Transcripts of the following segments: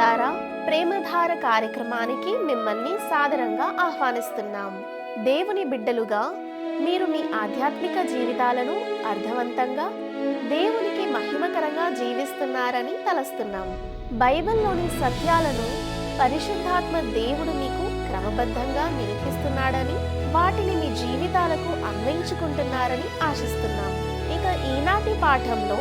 ప్రియులారా, ప్రేమధార కార్యక్రమానికి మిమ్మల్ని సాదరంగా ఆహ్వానిస్తున్నాం. దేవుని బిడ్డలుగా మీరు మీ ఆధ్యాత్మిక జీవితాలను అర్థవంతంగా, దేవునికి మహిమకరంగా జీవిస్తున్నారని తలస్తున్నాం. బైబిల్లోని సత్యాలను పరిశుద్ధాత్మ దేవుడు మీకు క్రమబద్ధంగా నేర్పిస్తున్నాడని, వాటిని మీ జీవితాలకు అన్వయించుకుంటున్నారని ఆశిస్తున్నాం. ఇక ఈనాటి పాఠంలో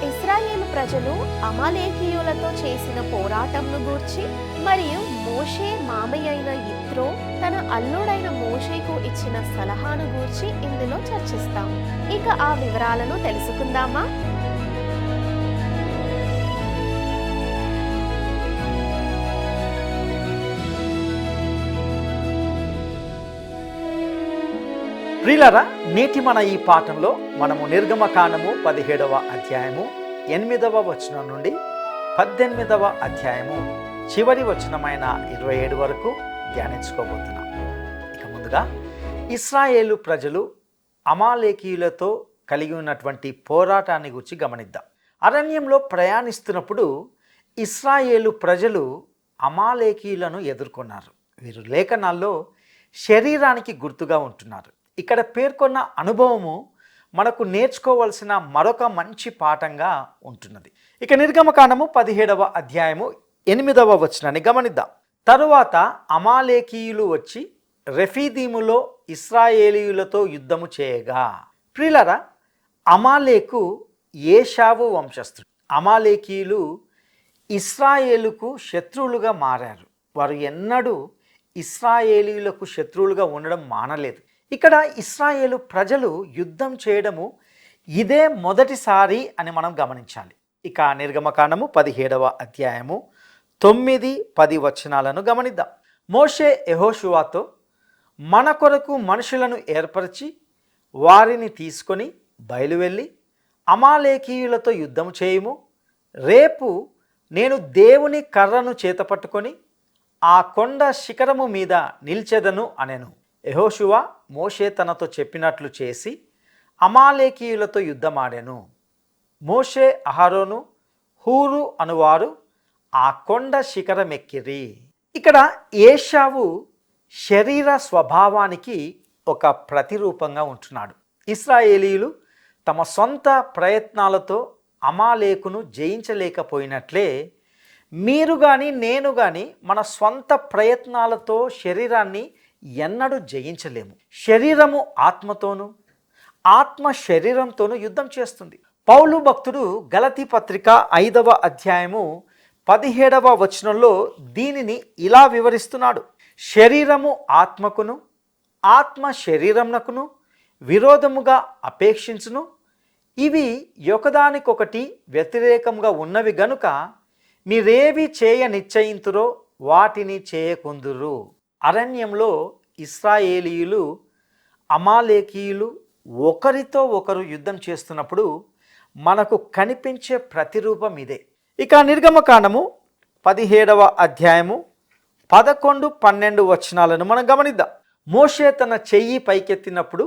ఇశ్రాయేలు ప్రజలు అమాలేకీయులతో చేసిన పోరాటంను గూర్చి మరియు మోషే మామయ్య అయిన యిత్రో తన అల్లుడైన మోషేకు ఇచ్చిన సలహాను గూర్చి ఇందులో చర్చిస్తాం. ఇక ఆ వివరాలను తెలుసుకుందామా? ప్రియులారా, నేటి మన ఈ పాఠంలో మనము నిర్గమకాండము 17వ అధ్యాయము 8వ వచనం నుండి 18వ అధ్యాయము చివరి వచనమైన 27 వరకు ధ్యానించుకోబోతున్నాం. ఇక ముందుగా ఇశ్రాయేలు ప్రజలు అమాలేకీయులతో కలిగి ఉన్నటువంటి పోరాటాన్ని గురించి గమనిద్దాం. అరణ్యంలో ప్రయాణిస్తున్నప్పుడు ఇశ్రాయేలు ప్రజలు అమాలేకీయులను ఎదుర్కొన్నారు. వీరు లేఖనాల్లో శరీరానికి గుర్తుగా ఉంటున్నారు. ఇక్కడ పేర్కొన్న అనుభవము మనకు నేర్చుకోవాల్సిన మరొక మంచి పాఠంగా ఉంటున్నది. ఇక నిర్గమకాండము 17వ అధ్యాయము 8వ వచనాన్ని గమనిద్దాం. తరువాత అమాలేకీయులు వచ్చి రెఫీదీములో ఇశ్రాయేలీయులతో యుద్ధము చేయగా. ప్రియులారా, అమాలేకు ఏషావు వంశస్థుడు. అమాలేకీయులు ఇశ్రాయేలుకు శత్రువులుగా మారారు. వారు ఎన్నడూ ఇశ్రాయేలీయులకు శత్రువులుగా ఉండడం మానలేదు. ఇక్కడ ఇశ్రాయేలు ప్రజలు యుద్ధం చేయడము ఇదే మొదటిసారి అని మనం గమనించాలి. ఇక నిర్గమకాండము 17వ అధ్యాయము 9-10 వచనాలను గమనిద్దాం. మోషే యెహోషువతో, మన కొరకు మనుషులను ఏర్పరిచి వారిని తీసుకొని బయలువెళ్ళి అమాలేకీయులతో యుద్ధం చేయుము. రేపు నేను దేవుని కర్రను చేతపట్టుకొని ఆ కొండ శిఖరము మీద నిల్చెదను అనెను. యెహోషువ మోషే తనతో చెప్పినట్లు చేసి అమాలేకీయులతో యుద్ధమాడెను. మోషే, అహరోను, హూరు అనువారు ఆ కొండ శిఖరమెక్కిరి. ఇక్కడ ఏషావు శరీర స్వభావానికి ఒక ప్రతిరూపంగా ఉంటున్నాడు. ఇశ్రాయేలీయులు తమ సొంత ప్రయత్నాలతో అమాలేకును జయించలేకపోయినట్లే మీరు కానీ నేను కానీ మన స్వంత ప్రయత్నాలతో శరీరాన్ని ఎన్నడూ జయించలేము. శరీరము ఆత్మతోనూ, ఆత్మ శరీరంతోనూ యుద్ధం చేస్తుంది. పౌలు భక్తుడు గలతీ పత్రిక 5వ అధ్యాయము 17వ వచనంలో దీనిని ఇలా వివరిస్తున్నాడు. శరీరము ఆత్మకును, ఆత్మ శరీరమునకును విరోధముగా అపేక్షించును. ఇవి ఒకదానికొకటి వ్యతిరేకంగా ఉన్నవి గనుక మీరేవి చేయ నిశ్చయింతురో వాటిని చేయకుందురు. అరణ్యంలో ఇశ్రాయేలీయులు అమాలేకీయులు ఒకరితో ఒకరు యుద్ధం చేస్తున్నప్పుడు మనకు కనిపించే ప్రతిరూపం ఇదే. ఇక నిర్గమకాండము 17వ అధ్యాయము 11-12 వచనాలను మనం గమనిద్దాం. మోషే తన చెయ్యి పైకెత్తినప్పుడు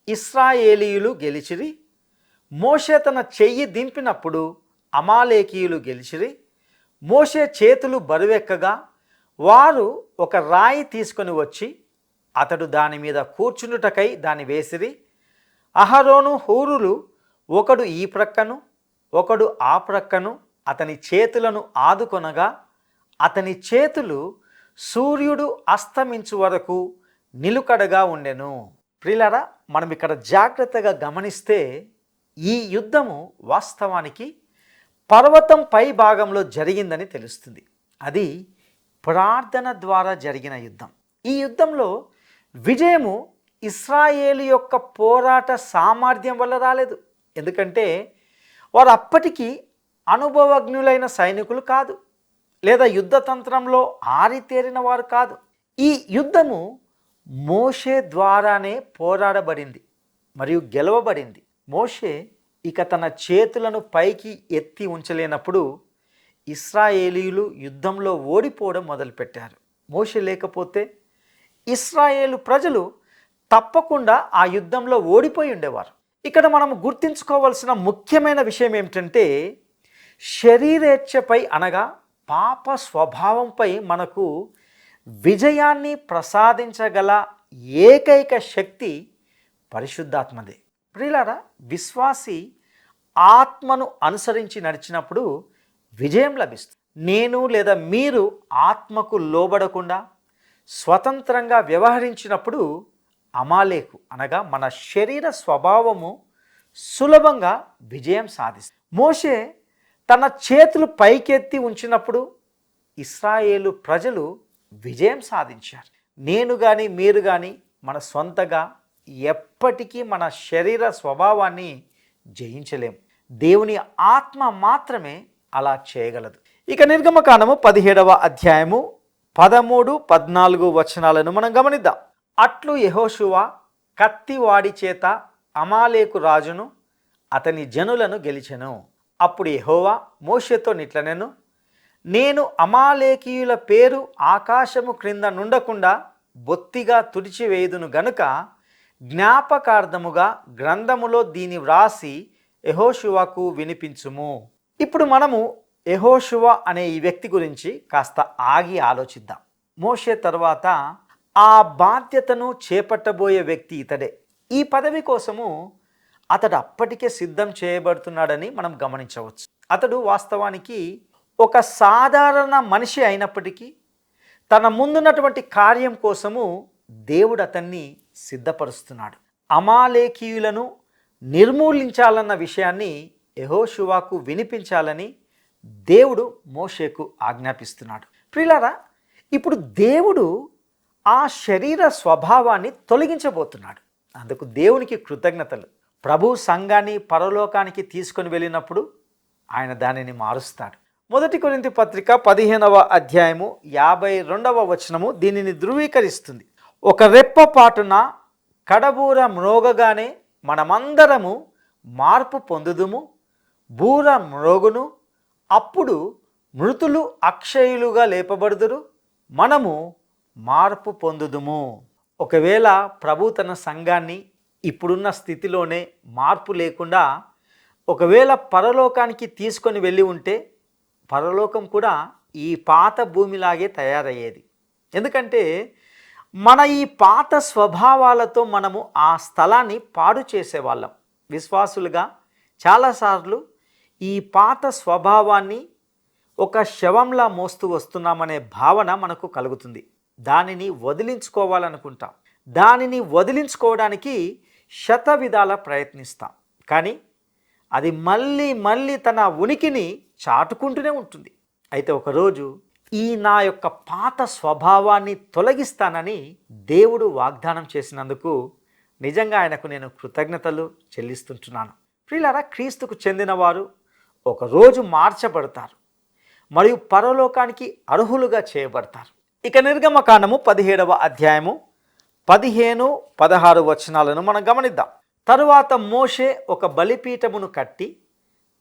ఇశ్రాయేలీయులు గెలిచిరి. మోషే తన చెయ్యి దింపినప్పుడు అమాలేకీయులు గెలిచిరి. మోషే చేతులు బరువెక్కగా వారు ఒక రాయి తీసుకొని వచ్చి అతడు దాని మీద కూర్చునుటకై దాన్ని వేసిరి. అహరోను, హూరులు ఒకడు ఈ ప్రక్కను ఒకడు ఆ ప్రక్కను అతని చేతులను ఆదుకొనగా అతని చేతులు సూర్యుడు అస్తమించు వరకు నిలుకడగా ఉండెను. ప్రియులారా, మనం ఇక్కడ జాగ్రత్తగా గమనిస్తే ఈ యుద్ధము వాస్తవానికి పర్వతం పై భాగంలో జరిగిందని తెలుస్తుంది. అది ప్రార్థన ద్వారా జరిగిన యుద్ధం. ఈ యుద్ధంలో విజయము ఇశ్రాయేలు యొక్క పోరాట సామర్థ్యం వల్ల రాలేదు. ఎందుకంటే వారు అప్పటికి అనుభవజ్ఞులైన సైనికులు కాదు, లేదా యుద్ధతంత్రంలో ఆరితేరిన వారు కాదు. ఈ యుద్ధము మోషే ద్వారానే పోరాడబడింది మరియు గెలవబడింది. మోషే ఇక తన చేతులను పైకి ఎత్తి ఉంచలేనప్పుడు ఇశ్రాయేలీయులు యుద్ధంలో ఓడిపోవడం మొదలుపెట్టారు. మోషే లేకపోతే ఇశ్రాయేలు ప్రజలు తప్పకుండా ఆ యుద్ధంలో ఓడిపోయి ఉండేవారు. ఇక్కడ మనం గుర్తించుకోవాల్సిన ముఖ్యమైన విషయం ఏమిటంటే శరీరేచ్ఛపై అనగా పాప స్వభావంపై మనకు విజయాన్ని ప్రసాదించగల ఏకైక శక్తి పరిశుద్ధాత్మదే. ప్రియులారా, విశ్వాసి ఆత్మను అనుసరించి నడిచినప్పుడు విజయం లభిస్తుంది. నేను లేదా మీరు ఆత్మకు లోబడకుండా స్వతంత్రంగా వ్యవహరించినప్పుడు అమాలేకు అనగా మన శరీర స్వభావము సులభంగా విజయం సాధిస్తుంది. మోషే తన చేతులు పైకెత్తి ఉంచినప్పుడు ఇశ్రాయేలు ప్రజలు విజయం సాధించారు. నేను కానీ మీరు కానీ మన సొంతగా ఎప్పటికీ మన శరీర స్వభావాన్ని జయించలేం. దేవుని ఆత్మ మాత్రమే అలా చేయగలదు. ఇక నిర్గమకాండము 17వ అధ్యాయము 13, 14 వచనాలను మనం గమనిద్దాం. అట్లు యెహోషువ కత్తివాడి చేత అమాలేకు రాజును అతని జనులను గెలిచెను. అప్పుడు యెహోవా మోషేతో నిట్లనెను, నేను అమాలేకీయుల పేరు ఆకాశము క్రింద నుండకుండా బొత్తిగా తుడిచివేయుదును గనుక జ్ఞాపకార్థముగా గ్రంథములో దీని వ్రాసి యెహోషువకు వినిపించుము. ఇప్పుడు మనము యెహోషువ అనే ఈ వ్యక్తి గురించి కాస్త ఆగి ఆలోచిద్దాం. మోషే తర్వాత ఆ బాధ్యతను చేపట్టబోయే వ్యక్తి ఇతడే. ఈ పదవి కోసము అతడు అప్పటికే సిద్ధం చేయబడుతున్నాడని మనం గమనించవచ్చు. అతడు వాస్తవానికి ఒక సాధారణ మనిషి అయినప్పటికీ తన ముందున్నటువంటి కార్యం కోసము దేవుడు అతన్ని సిద్ధపరుస్తున్నాడు. అమాలేకీయులను నిర్మూలించాలన్న విషయాన్ని యెహోషువకు వినిపించాలని దేవుడు మోషేకు ఆజ్ఞాపిస్తున్నాడు. ప్రియులారా, ఇప్పుడు దేవుడు ఆ శరీర స్వభావాన్ని తొలగించబోతున్నాడు. అందుకు దేవునికి కృతజ్ఞతలు. ప్రభు సంఘాన్ని పరలోకానికి తీసుకొని వెళ్ళినప్పుడు ఆయన దానిని మారుస్తాడు. 1 కొరింథీ పత్రిక 15వ అధ్యాయము 52వ వచనము దీనిని ధృవీకరిస్తుంది. ఒక రెప్పపాటున కడబూర మ్రోగగానే మనమందరము మార్పు పొందుదుము, బూర మ్రోగును, అప్పుడు మృతులు అక్షయులుగా లేపబడుదురు, మనము మార్పు పొందుదుము. ఒకవేళ ప్రభు తన సంఘాన్ని ఇప్పుడున్న స్థితిలోనే మార్పు లేకుండా ఒకవేళ పరలోకానికి తీసుకొని వెళ్ళి ఉంటే పరలోకం కూడా ఈ పాత భూమిలాగే తయారయ్యేది. ఎందుకంటే మన ఈ పాత స్వభావాలతో మనము ఆ స్థలాన్ని పాడు చేసేవాళ్ళం. విశ్వాసులుగా చాలాసార్లు ఈ పాత స్వభావాన్ని ఒక శవంలా మోస్తూ వస్తున్నామనే భావన మనకు కలుగుతుంది. దానిని వదిలించుకోవాలనుకుంటాం. దానిని వదిలించుకోవడానికి శతవిధాల ప్రయత్నిస్తాం. కానీ అది మళ్ళీ మళ్ళీ తన ఉనికిని చాటుకుంటూనే ఉంటుంది. అయితే ఒకరోజు ఈ నా యొక్క పాత స్వభావాన్ని తొలగిస్తానని దేవుడు వాగ్దానం చేసినందుకు నిజంగా ఆయనకు నేను కృతజ్ఞతలు చెల్లిస్తుంటున్నాను. ప్రియులారా, క్రీస్తుకు చెందిన వారు ఒకరోజు మార్చబడతారు మరియు పరలోకానికి అర్హులుగా చేయబడతారు. ఇక నిర్గమకాండము 17వ అధ్యాయము 15, 16 వచనాలను మనం గమనిద్దాం. తరువాత మోషే ఒక బలిపీఠమును కట్టి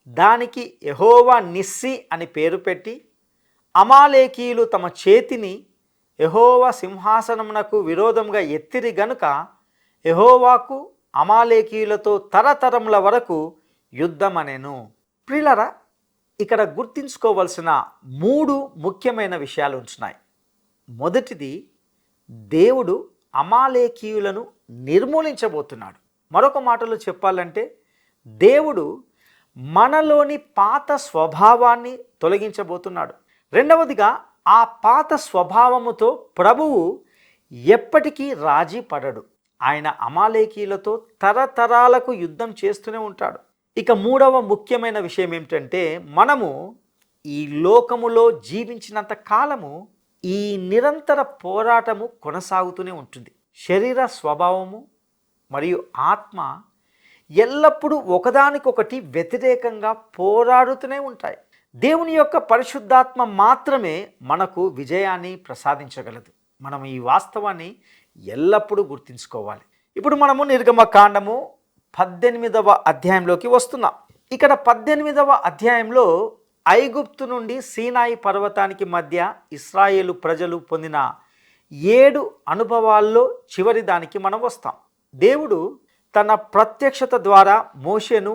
దానికి యెహోవా నిస్సి అని పేరు పెట్టి, అమాలేకీయులు తమ చేతిని యెహోవా సింహాసనమునకు విరోధంగా ఎత్తిరి గనుక యెహోవాకు అమాలేకీయులతో తరతరముల వరకు యుద్ధమనెను. ప్రియులారా, ఇక్కడ గుర్తించుకోవలసిన 3 ముఖ్యమైన విషయాలు ఉంటున్నాయి. మొదటిది, దేవుడు అమాలేకీయులను నిర్మూలించబోతున్నాడు. మరొక మాటలో చెప్పాలంటే దేవుడు మనలోని పాత స్వభావాన్ని తొలగించబోతున్నాడు. రెండవదిగా, ఆ పాత స్వభావముతో ప్రభువు ఎప్పటికీ రాజీ పడడు. ఆయన అమాలేకీయులతో తరతరాలకు యుద్ధం చేస్తూనే ఉంటాడు. ఇక 3వ ముఖ్యమైన విషయం ఏమిటంటే, మనము ఈ లోకములో జీవించినంత కాలము ఈ నిరంతర పోరాటము కొనసాగుతూనే ఉంటుంది. శరీర స్వభావము మరియు ఆత్మ ఎల్లప్పుడూ ఒకదానికొకటి వ్యతిరేకంగా పోరాడుతూనే ఉంటాయి. దేవుని యొక్క పరిశుద్ధాత్మ మాత్రమే మనకు విజయాన్ని ప్రసాదించగలదు. మనం ఈ వాస్తవాన్ని ఎల్లప్పుడూ గుర్తుంచుకోవాలి. ఇప్పుడు మనము నిర్గమకాండము 18వ అధ్యాయంలోకి వస్తున్నాం. ఇక్కడ 18వ అధ్యాయంలో ఐగుప్తు నుండి సీనాయి పర్వతానికి మధ్య ఇశ్రాయేలు ప్రజలు పొందిన 7 అనుభవాల్లో చివరి దానికి మనం వస్తాం. దేవుడు తన ప్రత్యక్షత ద్వారా మోషేను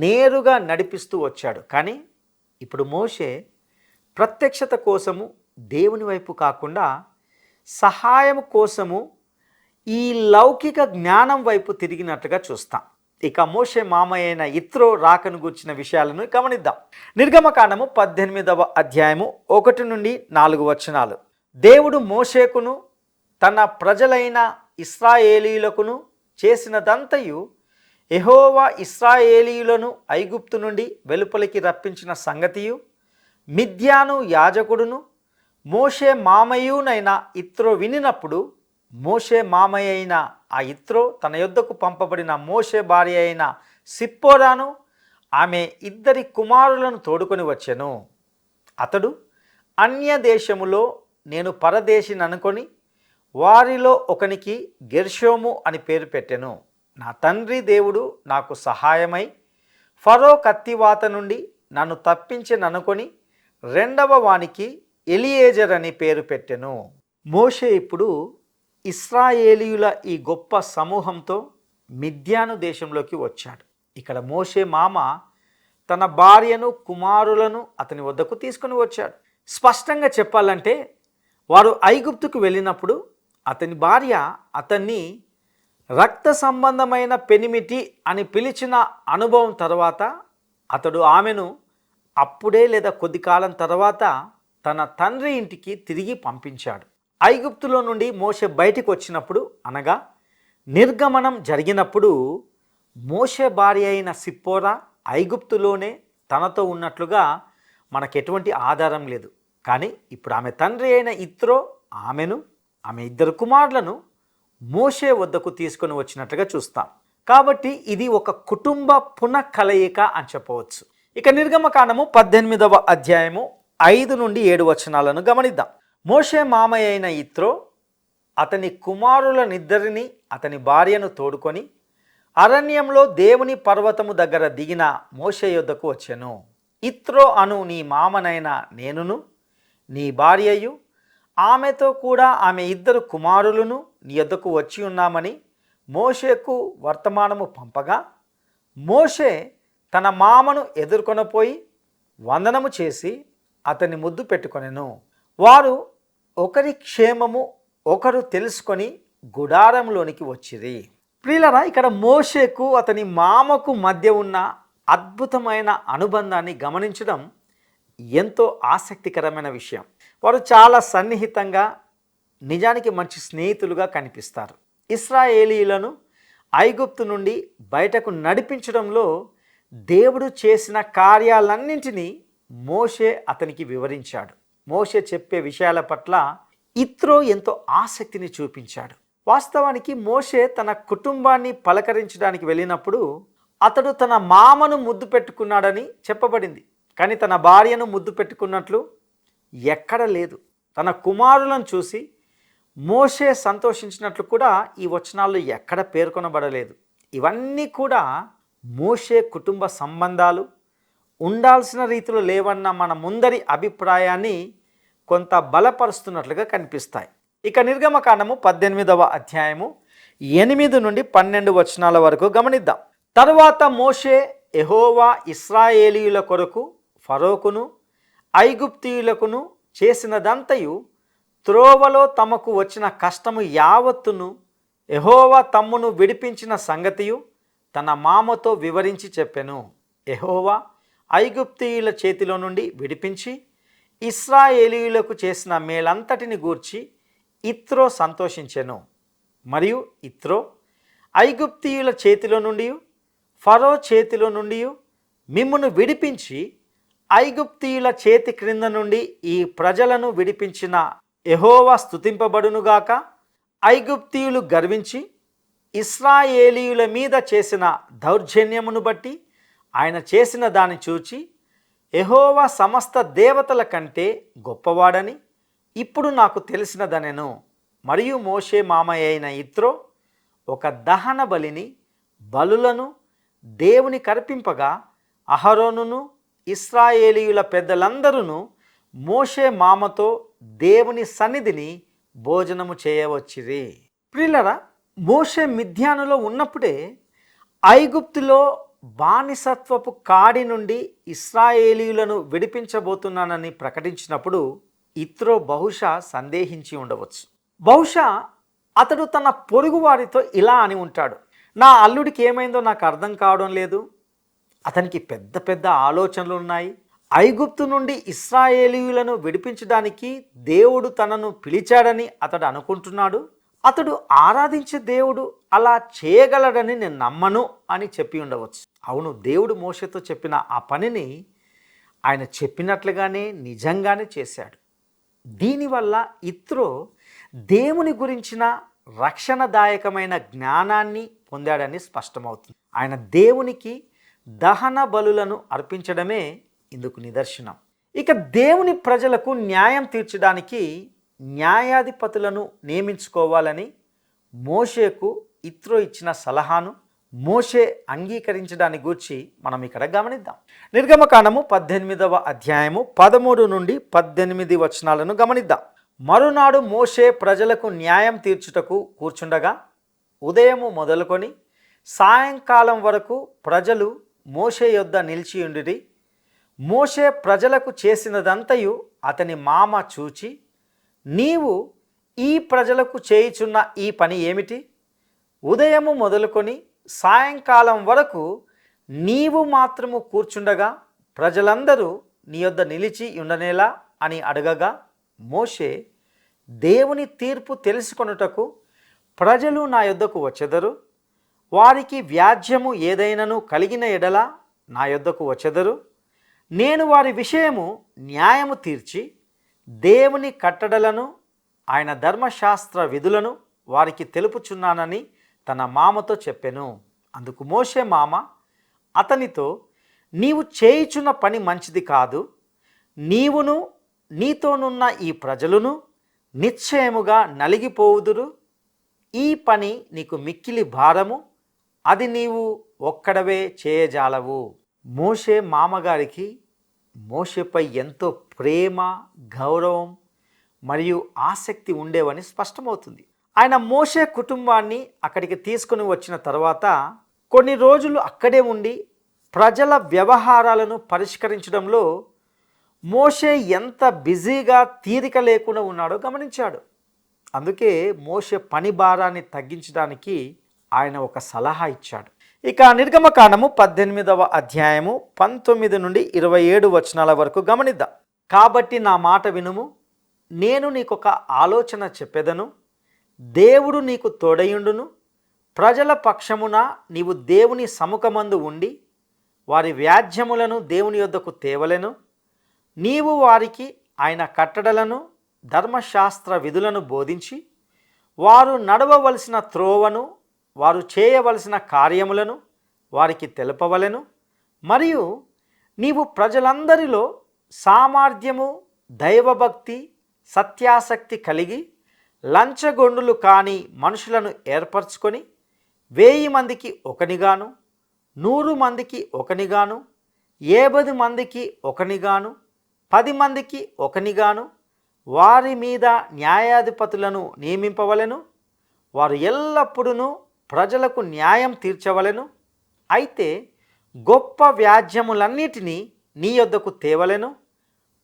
నేరుగా నడిపిస్తూ వచ్చాడు. కానీ ఇప్పుడు మోషే ప్రత్యక్షత కోసము దేవుని వైపు కాకుండా సహాయం కోసము ఈ లౌకిక జ్ఞానం వైపు తిరిగినట్లుగా చూస్తాం. ఇక మోషే మామయ్య అయిన ఇత్రో రాకను గూర్చిన విషయాలను గమనిద్దాం. నిర్గమకాండము 18వ అధ్యాయము 1 నుండి 4 వచనాలు. దేవుడు మోషేకును తన ప్రజలైన ఇశ్రాయేలీయులకును చేసినదంతయు యెహోవా ఇశ్రాయేలీయులను ఐగుప్తు నుండి వెలుపలికి రప్పించిన సంగతియు మిద్యాను యాజకుడును మోషే మామయ్యునైన ఇత్రో వినినప్పుడు మోషే మామయ్య అయిన ఆ ఇత్రో తన యొద్దకు పంపబడిన మోషే భార్య అయిన సిప్పోరాను ఆమె 2 కుమారులను తోడుకొని వచ్చెను. అతడు అన్య దేశములో నేను పరదేశిని అనుకొని వారిలో ఒకనికి గెర్షోము అని పేరు పెట్టెను. నా తండ్రి దేవుడు నాకు సహాయమై ఫరో కత్తివాత నుండి నన్ను తప్పించెననుకొని రెండవ వానికి ఎలియేజర్ అని పేరు పెట్టెను. మోషే ఇప్పుడు ఇశ్రాయేలీయుల ఈ గొప్ప సమూహంతో మిద్యాను దేశంలోకి వచ్చాడు. ఇక్కడ మోషే మామ తన భార్యను కుమారులను అతని వద్దకు తీసుకొని వచ్చాడు. స్పష్టంగా చెప్పాలంటే వారు ఐగుప్తుకు వెళ్ళినప్పుడు అతని భార్య అతన్ని రక్త సంబంధమైన పెనిమిటి అని పిలిచిన అనుభవం తర్వాత అతడు ఆమెను అప్పుడే లేదా కొద్ది కాలం తర్వాత తన తండ్రి ఇంటికి తిరిగి పంపించాడు. ఐగుప్తులో నుండి మోషే బయటికి వచ్చినప్పుడు అనగా నిర్గమనం జరిగినప్పుడు మోషే భార్య అయిన సిప్పోరా ఐగుప్తులోనే తనతో ఉన్నట్లుగా మనకు ఎటువంటి ఆధారం లేదు. కానీ ఇప్పుడు ఆమె తండ్రి అయిన ఇత్రో ఆమెను ఆమె 2 కుమారులను మోషే వద్దకు తీసుకొని వచ్చినట్లుగా చూస్తాం. కాబట్టి ఇది ఒక కుటుంబ పునఃకలయిక అని చెప్పవచ్చు. ఇక నిర్గమకాండము 18వ అధ్యాయము 5 నుండి 7 వచనాలను గమనిద్దాం. మోషే మామయ్య అయిన ఇత్రో అతని కుమారులనిద్దరిని అతని భార్యను తోడుకొని అరణ్యంలో దేవుని పర్వతము దగ్గర దిగిన మోషే యొద్దకు వచ్చెను. ఇత్రో అను నీ మామనైన నేనును నీ భార్యయు ఆమెతో కూడా ఆమె 2 కుమారులను నీ యొద్దకు వచ్చి ఉన్నామని మోషేకు వర్తమానము పంపగా మోషే తన మామను ఎదుర్కొనపోయి వందనము చేసి అతన్ని ముద్దు పెట్టుకొనెను. వారు ఒకరి క్షేమము ఒకరు తెలుసుకొని గుడారంలోనికి వచ్చిరి. ప్రియులరా, ఇక్కడ మోషేకు అతని మామకు మధ్య ఉన్న అద్భుతమైన అనుబంధాన్ని గమనించడం ఎంతో ఆసక్తికరమైన విషయం. వారు చాలా సన్నిహితంగా నిజానికి మంచి స్నేహితులుగా కనిపిస్తారు. ఇశ్రాయేలీయులను ఐగుప్తు నుండి బయటకు నడిపించడంలో దేవుడు చేసిన కార్యాలన్నింటినీ మోషే అతనికి వివరించాడు. మోషే చెప్పే విషయాల పట్ల ఇత్రో ఎంతో ఆసక్తిని చూపించాడు. వాస్తవానికి మోషే తన కుటుంబాన్ని పలకరించడానికి వెళ్ళినప్పుడు అతడు తన మామను ముద్దు పెట్టుకున్నాడని చెప్పబడింది. కానీ తన భార్యను ముద్దు పెట్టుకున్నట్లు ఎక్కడ లేదు. తన కుమారులను చూసి మోషే సంతోషించినట్లు కూడా ఈ వచనాల్లో ఎక్కడ పేర్కొనబడలేదు. ఇవన్నీ కూడా మోషే కుటుంబ సంబంధాలు ఉండాల్సిన రీతిలో లేవన్న మన ముందరి అభిప్రాయాన్ని కొంత బలపరుస్తున్నట్లుగా కనిపిస్తాయి. ఇక నిర్గమకాండము 18వ అధ్యాయము 8 నుండి 12 వచనాల వరకు గమనిద్దాం. తరువాత మోషే యెహోవా ఇశ్రాయేలీయుల కొరకు ఫరోకును ఐగుప్తీయులకును చేసినదంతయు త్రోవలో తమకు వచ్చిన కష్టము యావత్తును యెహోవా తమ్మును విడిపించిన సంగతియు తన మామతో వివరించి చెప్పెను. యెహోవా ఐగుప్తీయుల చేతిలో నుండి విడిపించి ఇశ్రాయేలీయులకు చేసిన మేలంతటిని గూర్చి ఇత్రో సంతోషించెను. మరియు ఇత్రో ఐగుప్తీయుల చేతిలో నుండి ఫరో చేతిలో నుండి మిమ్మును విడిపించి ఐగుప్తీయుల చేతి క్రింద నుండి ఈ ప్రజలను విడిపించిన యెహోవా స్తుతింపబడునుగాక. ఐగుప్తీయులు గర్వించి ఇశ్రాయేలీయుల మీద చేసిన దౌర్జన్యమును బట్టి ఆయన చేసిన దాన్ని చూచి యెహోవా సమస్త దేవతల కంటే గొప్పవాడని ఇప్పుడు నాకు తెలిసినదనెను. మరియు మోషే మామయ్య అయిన ఇత్రో ఒక దహన బలిని బలులను దేవుని కర్పింపగా అహరోనును ఇశ్రాయేలీయుల పెద్దలందరూ మోషే మామతో దేవుని సన్నిధిని భోజనము చేయవచ్చిరి. ప్రియులరా, మోషే మిద్యానులో ఉన్నప్పుడే ఐగుప్తులో బానిసత్వపు కాడి నుండి ఇశ్రాయేలీయులను విడిపించబోతున్నానని ప్రకటించినప్పుడు ఇత్రో బహుశా సందేహించి ఉండవచ్చు. బహుశా అతడు తన పొరుగు వారితో ఇలా అని ఉంటాడు, నా అల్లుడికి ఏమైందో నాకు అర్థం కావడం లేదు, అతనికి పెద్ద పెద్ద ఆలోచనలు ఉన్నాయి, ఐగుప్తు నుండి ఇశ్రాయేలీయులను విడిపించడానికి దేవుడు తనను పిలిచాడని అతడు అనుకుంటున్నాడు, అతడు ఆరాధించే దేవుడు అలా చేయగలడని నేను నమ్మను అని చెప్పి ఉండవచ్చు. అవును, దేవుడు మోషేతో చెప్పిన ఆ పనిని ఆయన చెప్పినట్లుగానే నిజంగానే చేశాడు. దీనివల్ల ఇత్రో దేవుని గురించిన రక్షణదాయకమైన జ్ఞానాన్ని పొందాడని స్పష్టమవుతుంది. ఆయన దేవునికి దహన బలులను అర్పించడమే ఇందుకు నిదర్శనం. ఇక దేవుని ప్రజలకు న్యాయం తీర్చడానికి న్యాయాధిపతులను నియమించుకోవాలని మోషేకు ఇత్రో ఇచ్చిన సలహాను మోషే అంగీకరించడాన్ని గూర్చి మనం ఇక్కడ గమనిద్దాం. నిర్గమకాండము 18వ అధ్యాయము 13 నుండి 18 వచనాలను గమనిద్దాం. మరునాడు మోషే ప్రజలకు న్యాయం తీర్చుటకు కూర్చుండగా ఉదయము మొదలుకొని సాయంకాలం వరకు ప్రజలు మోషే యొద్ద నిలిచియుండిరి. మోషే ప్రజలకు చేసినదంతయు అతని మామ చూచి, నీవు ఈ ప్రజలకు చేయుచున్న ఈ పని ఏమిటి? ఉదయము మొదలుకొని సాయంకాలం వరకు నీవు మాత్రము కూర్చుండగా ప్రజలందరూ నీ యొద్ద నిలిచి ఉండనేలా అని అడగగా, మోషే, దేవుని తీర్పు తెలుసుకొనుటకు ప్రజలు నా యొద్దకు వచ్చెదరు, వారికి వ్యాజ్యము ఏదైనను కలిగిన ఎడల నా యొద్దకు వచ్చెదరు, నేను వారి విషయము న్యాయము తీర్చి దేవుని కట్టడలను ఆయన ధర్మశాస్త్ర విధులను వారికి తెలుపుచున్నానని తన మామతో చెప్పెను. అందుకు మోషే మామ అతనితో, నీవు చేయుచున్న పని మంచిది కాదు, నీవును నీతోనున్న ఈ ప్రజలును నిశ్చయముగా నలిగిపోవుదురు, ఈ పని నీకు మిక్కిలి భారము, అది నీవు ఒక్కడవే చేయజాలవు. మోషే మామగారికి మోషేపై ఎంతో ప్రేమ, గౌరవం మరియు ఆసక్తి ఉండేవని స్పష్టమవుతుంది. ఆయన మోషే కుటుంబాన్ని అక్కడికి తీసుకుని వచ్చిన తర్వాత కొన్ని రోజులు అక్కడే ఉండి ప్రజల వ్యవహారాలను పరిష్కరించడంలో మోషే ఎంత బిజీగా తీరిక లేకుండా ఉన్నాడో గమనించాడు. అందుకే మోషే పని భారాన్ని తగ్గించడానికి ఆయన ఒక సలహా ఇచ్చాడు. ఇక నిర్గమకాండము 18వ అధ్యాయము 19 నుండి 27 వచనాల వరకు గమనిద్దాం. కాబట్టి నా మాట వినుము, నేను నీకొక ఆలోచన చెప్పెదను, దేవుడు నీకు తోడయుండును, ప్రజల పక్షమున నీవు దేవుని సముఖమందు ఉండి వారి వ్యాజ్యములను దేవుని యొద్దకు తేవలెను, నీవు వారికి ఆయన కట్టడలను ధర్మశాస్త్ర విధులను బోధించి వారు నడవవలసిన త్రోవను వారు చేయవలసిన కార్యములను వారికి తెలుపవలెను, మరియు నీవు ప్రజలందరిలో సామర్థ్యము, దైవభక్తి, సత్యాసక్తి కలిగి లంచగొండులు కాని మనుషులను ఏర్పరచుకొని 1000 మందికి ఒకనిగాను, 100 మందికి ఒకనిగాను, 50 మందికి ఒకనిగాను, 10 మందికి ఒకనిగాను వారి మీద న్యాయాధిపతులను నియమింపవలెను, వారు ఎల్లప్పుడూ ప్రజలకు న్యాయం తీర్చవలెను. అయితే గొప్ప వ్యాజ్యములన్నిటినీ నీ యొద్దకు తేవలెను,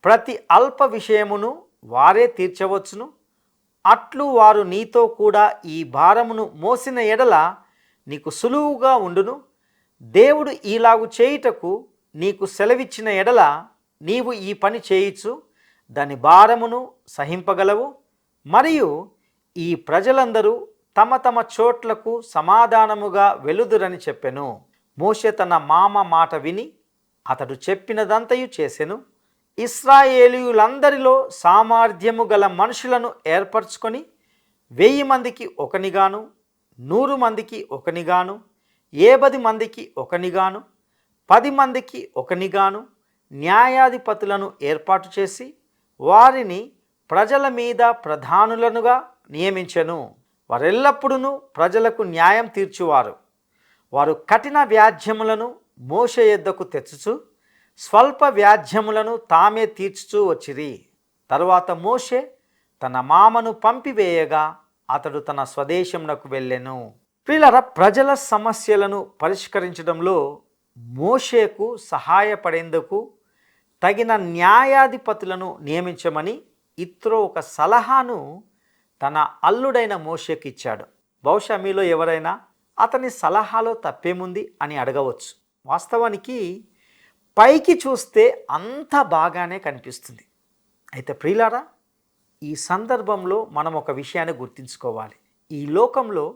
ప్రతి అల్ప విషయమును వారే తీర్చవచ్చును, అట్లు వారు నీతో కూడా ఈ భారమును మోసిన ఎడల నీకు సులువుగా ఉండును. దేవుడు ఈలాగు చేయుటకు నీకు సెలవిచ్చిన ఎడల నీవు ఈ పని చేయుచు దాని భారమును సహింపగలవు. మరియు ఈ ప్రజలందరూ తమ తమ చోట్లకు సమాధానముగా వెలుదురని చెప్పెను. మోషే తన మామ మాట విని అతడు చెప్పినదంతయు చేసెను. ఇశ్రాయేలీయులందరిలో సామర్థ్యము గల మనుషులను ఏర్పరచుకొని 1000 మందికి ఒకనిగాను, 100 మందికి ఒకనిగాను, 50 మందికి ఒకనిగాను, 10 మందికి ఒకనిగాను న్యాయాధిపతులను ఏర్పాటు చేసి వారిని ప్రజల మీద ప్రధానులనుగా నియమించెను. వారెల్లప్పుడూ ప్రజలకు న్యాయం తీర్చువారు. వారు కఠిన వ్యాజ్యములను మోషే యొద్దకు తెచ్చుచు స్వల్ప వ్యాజ్యములను తామే తీర్చుచూ వచ్చిరి. తరువాత మోషే తన మామను పంపివేయగా అతడు తన స్వదేశమునకు వెళ్ళెను. ప్రియులారా, ప్రజల సమస్యలను పరిష్కరించడంలో మోషేకు సహాయపడేందుకు తగిన న్యాయాధిపతులను నియమించమని ఇత్రో ఒక సలహాను తన అల్లుడైన మోషేకి ఇచ్చాడు. బహుశా మీలో ఎవరైనా అతని సలహాలో తప్పేముంది అని అడగవచ్చు. వాస్తవానికి పైకి చూస్తే అంత బాగానే కనిపిస్తుంది. అయితే ప్రియులారా, ఈ సందర్భంలో మనం ఒక విషయాన్ని గుర్తుంచుకోవాలి. ఈ లోకంలో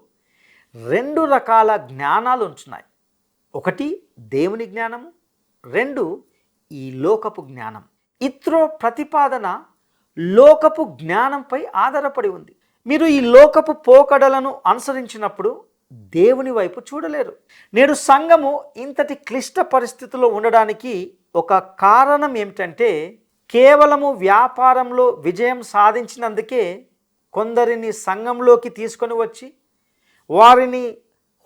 2 రకాల జ్ఞానాలు ఉంటున్నాయి. ఒకటి దేవుని జ్ఞానము, 2 ఈ లోకపు జ్ఞానం. ఇత్రో ప్రతిపాదన లోకపు జ్ఞానంపై ఆధారపడి ఉంది. మీరు ఈ లోకపు పోకడలను అనుసరించినప్పుడు దేవుని వైపు చూడలేరు. నేడు సంఘము ఇంతటి క్లిష్ట పరిస్థితుల్లో ఉండడానికి ఒక కారణం ఏమిటంటే, కేవలము వ్యాపారంలో విజయం సాధించినందుకే కొందరిని సంఘంలోకి తీసుకొని వచ్చి వారిని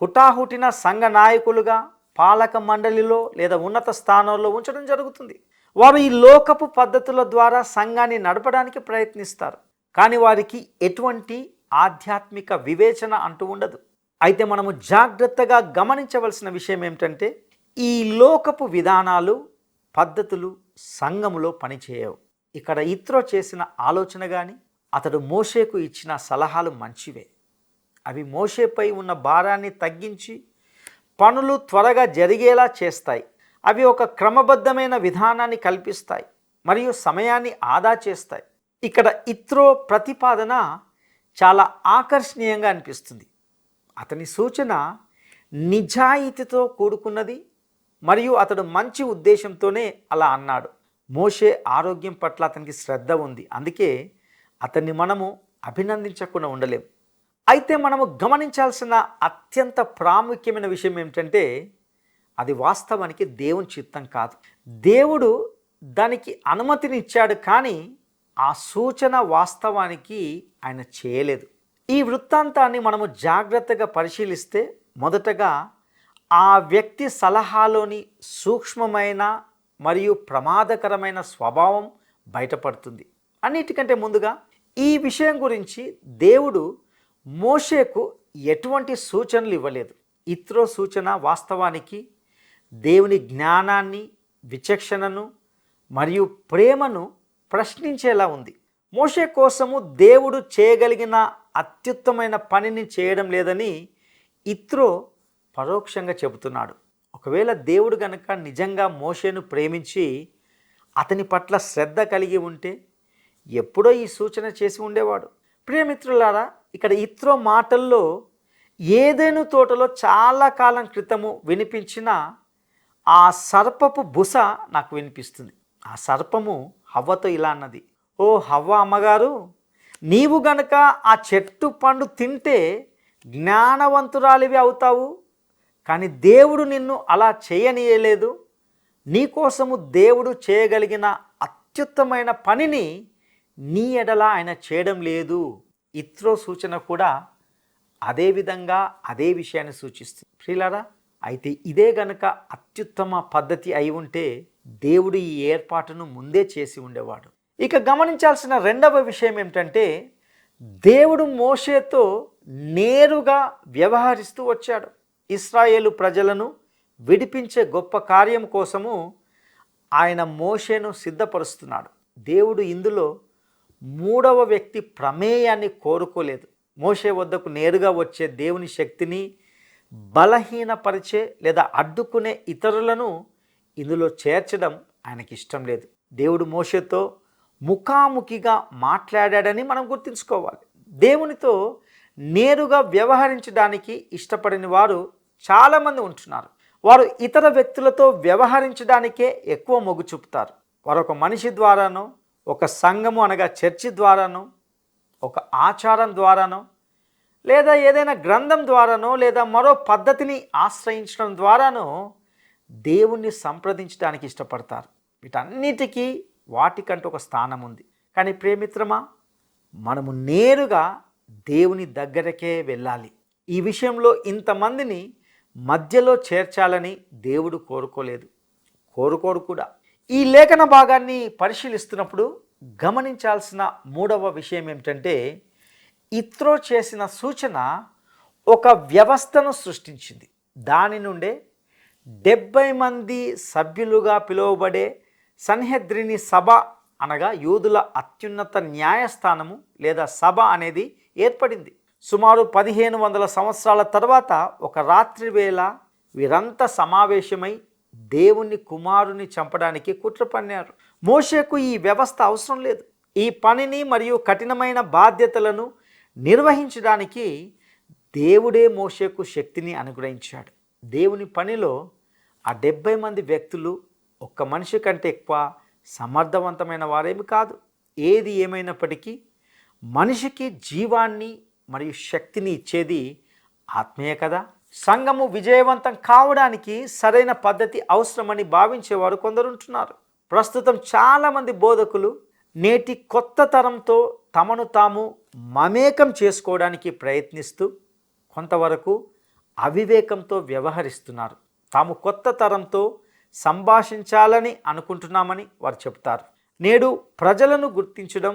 హుటాహుటిన సంఘ నాయకులుగా పాలక మండలిలో లేదా ఉన్నత స్థానాల్లో ఉంచడం జరుగుతుంది. వారు ఈ లోకపు పద్ధతుల ద్వారా సంఘాన్ని నడపడానికి ప్రయత్నిస్తారు, కానీ వారికి ఎటువంటి ఆధ్యాత్మిక వివేచన అంటూ ఉండదు. అయితే మనము జాగ్రత్తగా గమనించవలసిన విషయం ఏమిటంటే, ఈ లోకపు విధానాలు పద్ధతులు సంఘములో పనిచేయవు. ఇక్కడ ఇత్రో చేసిన ఆలోచన కానీ అతడు మోషేకు ఇచ్చిన సలహాలు మంచివే. అవి మోషేపై ఉన్న భారాన్ని తగ్గించి పనులు త్వరగా జరిగేలా చేస్తాయి. అవి ఒక క్రమబద్ధమైన విధానాన్ని కల్పిస్తాయి మరియు సమయాన్ని ఆదా చేస్తాయి. ఇక్కడ ఇత్రో ప్రతిపాదన చాలా ఆకర్షణీయంగా అనిపిస్తుంది. అతని సూచన నిజాయితీతో కూడుకున్నది మరియు అతడు మంచి ఉద్దేశంతోనే అలా అన్నాడు. మోషే ఆరోగ్యం పట్ల అతనికి శ్రద్ధ ఉంది, అందుకే అతన్ని మనము అభినందించకుండా ఉండలేము. అయితే మనము గమనించాల్సిన అత్యంత ప్రాముఖ్యమైన విషయం ఏమిటంటే, అది వాస్తవానికి దేవుని చిత్తం కాదు. దేవుడు దానికి అనుమతిని ఇచ్చాడు, కానీ ఆ సూచన వాస్తవానికి ఆయన చేయలేదు. ఈ వృత్తాంతాన్ని మనము జాగ్రత్తగా పరిశీలిస్తే మొదటగా ఆ వ్యక్తి సలహాలోని సూక్ష్మమైన మరియు ప్రమాదకరమైన స్వభావం బయటపడుతుంది. అన్నిటికంటే ముందుగా ఈ విషయం గురించి దేవుడు మోషేకు ఎటువంటి సూచనలు ఇవ్వలేదు. ఇత్రో సూచన వాస్తవానికి దేవుని జ్ఞానాన్ని, విచక్షణను మరియు ప్రేమను ప్రశ్నించేలా ఉంది. మోషే కోసము దేవుడు చేయగలిగిన అత్యుత్తమైన పనిని చేయడం లేదని ఇత్రో పరోక్షంగా చెబుతున్నాడు. ఒకవేళ దేవుడు గనుక నిజంగా మోషేను ప్రేమించి అతని పట్ల శ్రద్ధ కలిగి ఉంటే ఎప్పుడో ఈ సూచన చేసి ఉండేవాడు. ప్రియమిత్రులారా, ఇక్కడ ఇత్రో మాటల్లో ఏదెను తోటలో చాలా కాలం క్రితము వినిపించిన ఆ సర్పపు బుస నాకు వినిపిస్తుంది. ఆ సర్పము హవ్వతో ఇలా అన్నది, ఓ హవ్వ అమ్మగారు, నీవు గనక ఆ చెట్టు పండు తింటే జ్ఞానవంతురాలివి అవుతావు, కానీ దేవుడు నిన్ను అలా చేయనీయలేదు. నీకోసము దేవుడు చేయగలిగిన అత్యుత్తమైన పనిని నీ ఎడల ఆయన చేయడం లేదు. ఇత్రో సూచన కూడా అదే విధంగా అదే విషయాన్ని సూచిస్తుంది. ప్రియులారా, అయితే ఇదే గనక అత్యుత్తమ పద్ధతి అయి ఉంటే దేవుడు ఈ ఏర్పాటును ముందే చేసి ఉండేవాడు. ఇక గమనించాల్సిన రెండవ విషయం ఏమిటంటే, దేవుడు మోషేతో నేరుగా వ్యవహరిస్తూ వచ్చాడు. ఇశ్రాయేలు ప్రజలను విడిపించే గొప్ప కార్యం కోసము ఆయన మోషేను సిద్ధపరుస్తున్నాడు. దేవుడు ఇందులో 3వ వ్యక్తి ప్రమేయాన్ని కోరుకోలేదు. మోషే వద్దకు నేరుగా వచ్చే దేవుని శక్తిని బలహీనపరిచే లేదా అడ్డుకునే ఇతరులను ఇందులో చేర్చడం ఆయనకి ఇష్టం లేదు. దేవుడు మోషేతో ముఖాముఖిగా మాట్లాడాడని మనం గుర్తుంచుకోవాలి. దేవునితో నేరుగా వ్యవహరించడానికి ఇష్టపడని వారు చాలామంది ఉంటున్నారు. వారు ఇతర వ్యక్తులతో వ్యవహరించడానికే ఎక్కువ మొగ్గు చూపుతారు. వారు ఒక మనిషి ద్వారానో, ఒక సంఘము అనగా చర్చి ద్వారానో, ఒక ఆచారం ద్వారానో, లేదా ఏదైనా గ్రంథం ద్వారానో, లేదా మరో పద్ధతిని ఆశ్రయించడం ద్వారానో దేవుణ్ణి సంప్రదించడానికి ఇష్టపడతారు. వీటన్నిటికీ వాటికంటూ ఒక స్థానం ఉంది. కానీ ప్రియమిత్రమా, మనము నేరుగా దేవుని దగ్గరకే వెళ్ళాలి. ఈ విషయంలో ఇంతమందిని మధ్యలో చేర్చాలని దేవుడు కోరుకోడు కూడా. ఈ లేఖన భాగాన్ని పరిశీలిస్తున్నప్పుడు గమనించాల్సిన 3వ విషయం ఏమిటంటే, ఇత్రో చేసిన సూచన ఒక వ్యవస్థను సృష్టించింది. దాని నుండే 70 మంది సభ్యులుగా పిలువబడే సన్హెద్రిని సభ అనగా యూదుల అత్యున్నత న్యాయస్థానము లేదా సభ అనేది ఏర్పడింది. సుమారు 1500 సంవత్సరాల తర్వాత ఒక రాత్రి వేళ వీరంతా సమావేశమై దేవుని కుమారుని చంపడానికి కుట్ర పన్నారు. మోషేకు ఈ వ్యవస్థ అవసరం లేదు. ఈ పనిని మరియు కఠినమైన బాధ్యతలను నిర్వహించడానికి దేవుడే మోషేకు శక్తిని అనుగ్రహించాడు. దేవుని పనిలో ఆ 70 మంది వ్యక్తులు ఒక్క మనిషి కంటే ఎక్కువ సమర్థవంతమైన వారేమి కాదు. ఏది ఏమైనప్పటికీ మనిషికి జీవాన్ని మరియు శక్తిని ఇచ్చేది ఆత్మీయ కదా. సంఘము విజయవంతం కావడానికి సరైన పద్ధతి అవసరమని భావించేవారు కొందరు ఉంటున్నారు. ప్రస్తుతం చాలామంది బోధకులు నేటి కొత్త తరంతో తమను తాము మమేకం చేసుకోవడానికి ప్రయత్నిస్తూ కొంతవరకు అవివేకంతో వ్యవహరిస్తున్నారు. తాము కొత్త తరంతో సంభాషించాలని అనుకుంటున్నామని వారు చెబుతారు. నేడు ప్రజలను గుర్తించడం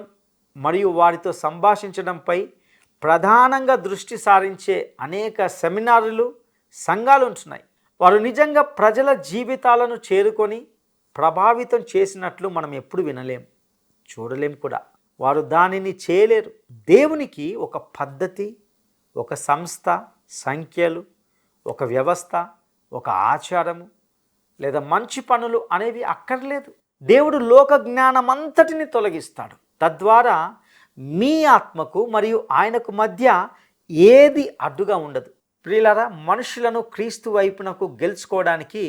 మరియు వారితో సంభాషించడంపై ప్రధానంగా దృష్టి సారించే అనేక సెమినార్లు, సంఘాలు ఉంటున్నాయి. వారు నిజంగా ప్రజల జీవితాలను చేరుకొని ప్రభావితం చేసినట్లు మనం ఎప్పుడు వినలేం, చూడలేం కూడా. వారు దానిని చేయలేరు. దేవునికి ఒక పద్ధతి, ఒక సంస్థ, సంఖ్యలు, ఒక వ్యవస్థ, ఒక ఆచారము లేదా మంచి పనులు అనేవి అక్కర్లేదు. దేవుడు లోక జ్ఞానమంతటిని తొలగిస్తాడు. తద్వారా మీ ఆత్మకు మరియు ఆయనకు మధ్య ఏది అడ్డుగా ఉండదు. ప్రియులారా, మనుషులను క్రీస్తు వైపునకు గెలుచుకోవడానికి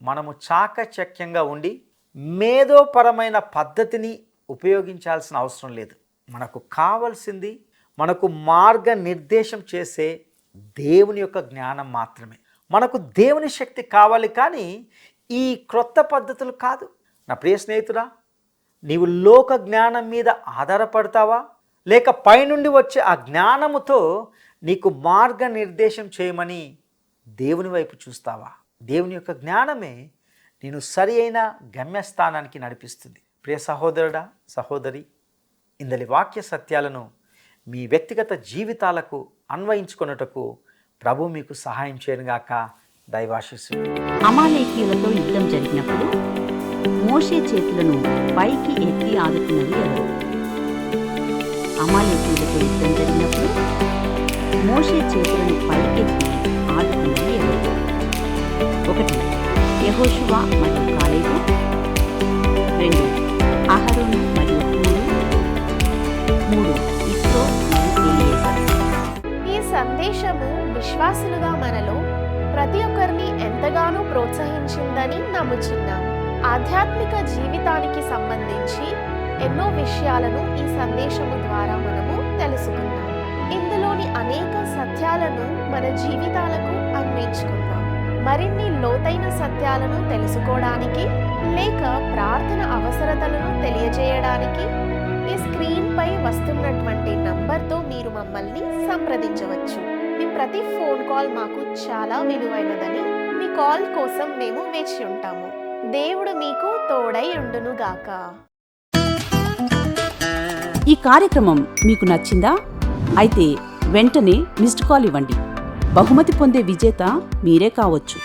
మనము చాకచక్యంగా ఉండి మేధోపరమైన పద్ధతిని ఉపయోగించాల్సిన అవసరం లేదు. మనకు కావాల్సింది మనకు మార్గనిర్దేశం చేసే దేవుని యొక్క జ్ఞానం మాత్రమే. మనకు దేవుని శక్తి కావాలి, కానీ ఈ క్రొత్త పద్ధతులు కాదు. నా ప్రియ స్నేహితుడా, నీవు లోక జ్ఞానం మీద ఆధారపడతావా, లేక పైనుండి వచ్చే ఆ జ్ఞానముతో నీకు మార్గనిర్దేశం చేయమని దేవుని వైపు చూస్తావా? దేవుని యొక్క జ్ఞానమే నేను సరి అయిన గమ్యస్థానానికి నడిపిస్తుంది. ప్రియ సహోదరుడా, సహోదరి, ఇందలి వాక్య సత్యాలను మీ వ్యక్తిగత జీవితాలకు అన్వయించుకొనుటకు ప్రభు మీకు సహాయం చేయనుగాక. దైవాశీస్సులు. అమాలేకీయులతో యుద్ధం జరిగినప్పుడు మోషే చేతులను పైకి ఎత్తి ఆదుకున్నది ఎవరు? అమాలేకీయులతో యుద్ధం జరిగినప్పుడు మోషే చేతులను పైకెత్తి ఆదుకున్నది ఎవరు? 1 యెహోషువ మరియు కాలేబు, 2 అహరోను మరియు హూరు, 3 ఇస్రో మరియు ఎలియేజర్. ఈ సందేశము విశ్వాసులుగా మనలో ప్రతి ఒక్కరిని ఎంతగానో ప్రోత్సహించిందని నమ్ముచున్నాం. ఆధ్యాత్మిక జీవితానికి సంబంధించి ఎన్నో విషయాలను ఈ సందేశము ద్వారా మనము తెలుసుకున్నాం. ఇందులోని అనేక సత్యాలను మన జీవితాలకు అన్వయించుకుందాం. మరిన్ని లోతైన సత్యాలను తెలుసుకోవడానికి లేక ప్రార్థన అవసరతలను తెలియజేయడానికి ఈ స్క్రీన్ పై వస్తున్నటువంటి నంబర్తో మీరు మమ్మల్ని సంప్రదించవచ్చు. మీ ప్రతి ఫోన్ కాల్ మాకు చాలా విలువైనదని మీ కాల్ కోసం మేము వేచి ఉంటాము. దేవుడు మీకు తోడై ఉండునుగాక. ఈ కార్యక్రమం మీకు నచ్చిందా? అయితే వెంటనే మిస్డ్ కాల్ ఇవ్వండి. బహుమతి పొందే విజేత మీరే కావచ్చు.